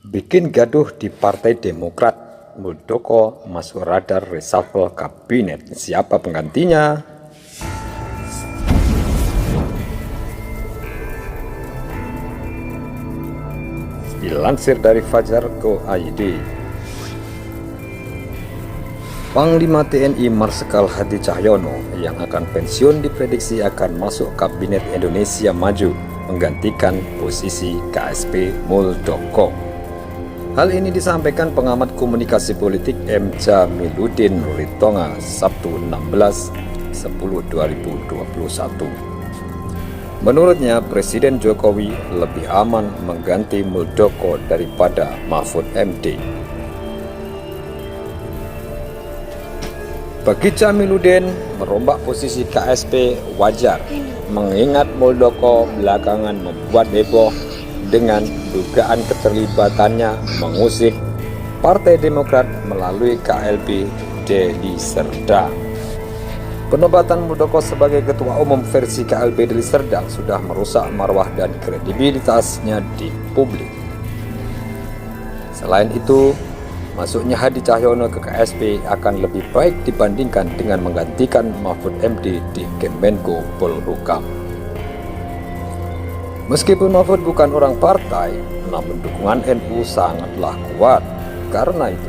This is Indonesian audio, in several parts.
Bikin gaduh di Partai Demokrat, Muldoko masuk radar reshuffle kabinet. Siapa penggantinya? Dilansir dari Fajar.co.id, Panglima TNI Marsikal Hadi Cahyono yang akan pensiun diprediksi akan masuk Kabinet Indonesia Maju menggantikan posisi KSP Muldoko. Hal ini disampaikan pengamat komunikasi politik M. Jamiluddin Ritonga Sabtu 16/10/2021. Menurutnya, Presiden Jokowi lebih aman mengganti Muldoko daripada Mahfud MD. Bagi Jamiluddin, merombak posisi KSP wajar, mengingat Muldoko belakangan membuat heboh dengan dugaan keterlibatannya mengusik Partai Demokrat melalui KLB Deli Serdang. Penobatan Muldoko sebagai Ketua Umum versi KLB Deli Serdang sudah merusak marwah dan kredibilitasnya di publik. Selain itu, masuknya Hadi Cahyono ke KSP akan lebih baik dibandingkan dengan menggantikan Mahfud MD di Kemenko Polhukam. Meskipun Mahfud bukan orang partai, namun dukungan NU sangatlah kuat. Karena itu,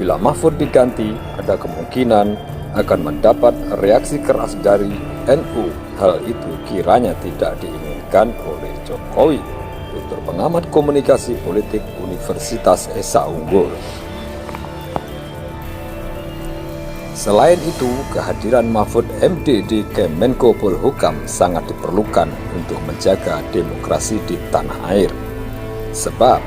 bila Mahfud diganti, ada kemungkinan akan mendapat reaksi keras dari NU. Hal itu kiranya tidak diinginkan oleh Jokowi, tutur pengamat komunikasi politik Universitas Esa Unggul. Selain itu, kehadiran Mahfud MD di Kemenko Polhukam sangat diperlukan untuk menjaga demokrasi di tanah air. Sebab,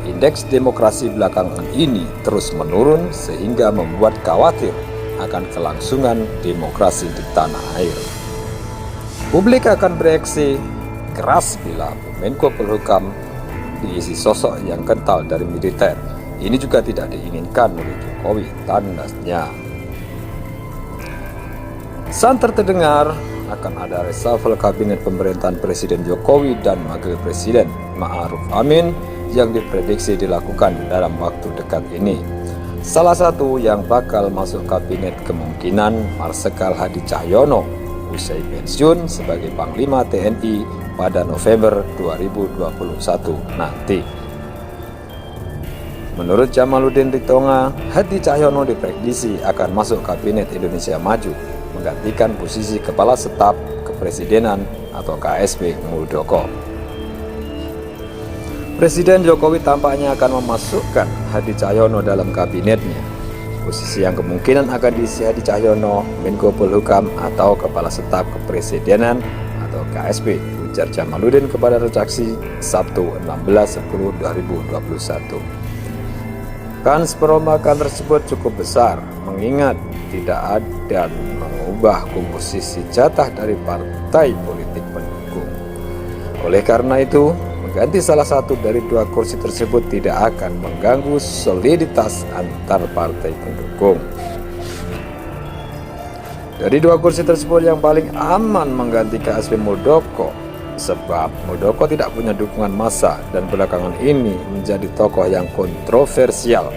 indeks demokrasi belakangan ini terus menurun sehingga membuat khawatir akan kelangsungan demokrasi di tanah air. Publik akan bereaksi keras bila Menko Polhukam diisi sosok yang kental dari militer. Ini juga tidak diinginkan oleh Jokowi, tandasnya. Santer terdengar akan ada reshuffle kabinet pemerintahan Presiden Jokowi dan Wakil Presiden Ma'ruf Amin yang diprediksi dilakukan dalam waktu dekat ini. Salah satu yang bakal masuk kabinet kemungkinan Marsikal Hadi Cahyono usai pensiun sebagai Panglima TNI pada November 2021 nanti. Menurut Jamiluddin Ritonga, Hadi Cahyono diprediksi akan masuk Kabinet Indonesia Maju menggantikan posisi Kepala Staf Kepresidenan atau KSP Muldoko. Presiden Jokowi tampaknya akan memasukkan Hadi Cahyono dalam kabinetnya. Posisi yang kemungkinan akan diisi Hadi Cahyono, Menko Polhukam atau Kepala Staf Kepresidenan atau KSP, ujar Jamiluddin kepada redaksi Sabtu 16/10/2021. Kans perombakan tersebut cukup besar, mengingat tidak ada mengubah komposisi jatah dari partai politik pendukung. Oleh karena itu, mengganti salah satu dari dua kursi tersebut tidak akan mengganggu soliditas antar partai pendukung. Dari dua kursi tersebut yang paling aman mengganti KSP Muldoko, sebab Muldoko tidak punya dukungan massa dan belakangan ini menjadi tokoh yang kontroversial,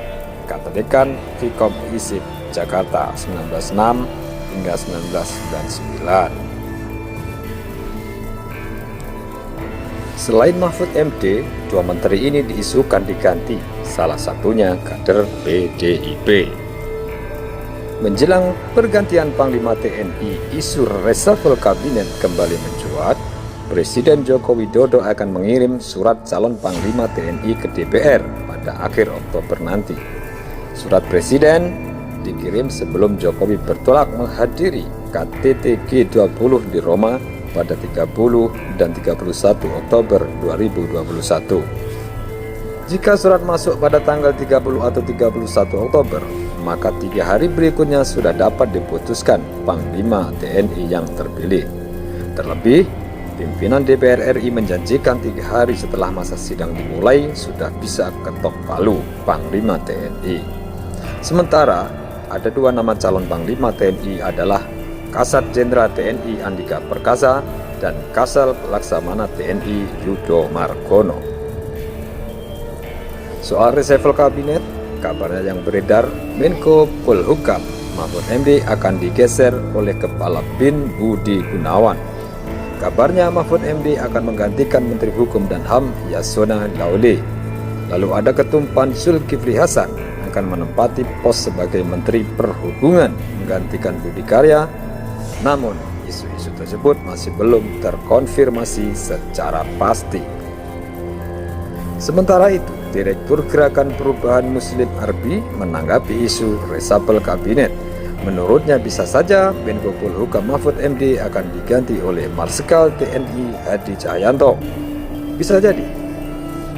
kata Dekan Vkom ISIP Jakarta 1906 hingga 1999. Selain Mahfud MD, dua menteri ini diisukan diganti, salah satunya kader PDIP. Menjelang pergantian Panglima TNI, isu reshuffle kabinet kembali mencuat. Presiden Joko Widodo akan mengirim surat calon Panglima TNI ke DPR pada akhir Oktober nanti. Surat Presiden dikirim sebelum Jokowi bertolak menghadiri KTT G20 di Roma pada 30 dan 31 Oktober 2021. Jika surat masuk pada tanggal 30 atau 31 Oktober, maka 3 hari berikutnya sudah dapat diputuskan Panglima TNI yang terpilih. Terlebih, pimpinan DPR RI menjanjikan 3 hari setelah masa sidang dimulai sudah bisa ketok palu Panglima TNI. Sementara, ada 2 nama calon Panglima TNI adalah Kasat Jenderal TNI Andika Perkasa dan Kasal Laksamana TNI Yudo Margono. Soal reshuffle kabinet, kabarnya yang beredar, Menko Polhukam Mahfud MD akan digeser oleh Kepala BIN Budi Gunawan. Kabarnya Mahfud MD akan menggantikan Menteri Hukum dan HAM Yasona Laoly. Lalu ada Ketum PAN Zulkifli Hasan akan menempati pos sebagai Menteri Perhubungan menggantikan Budi Karya. Namun isu-isu tersebut masih belum terkonfirmasi secara pasti. Sementara itu, Direktur Gerakan Perubahan Muslim Arbi menanggapi isu reshuffle kabinet. Menurutnya bisa saja Menko Polhukam Mahfud MD akan diganti oleh Marsikal TNI Hadi Cahyanto. Bisa jadi.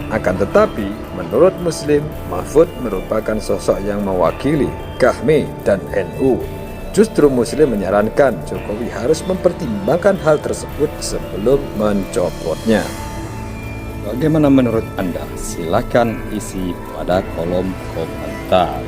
Akan tetapi, menurut Muslim, Mahfud merupakan sosok yang mewakili KAHMI dan NU. Justru Muslim menyarankan Jokowi harus mempertimbangkan hal tersebut sebelum mencopotnya. Bagaimana menurut Anda? Silakan isi pada kolom komentar.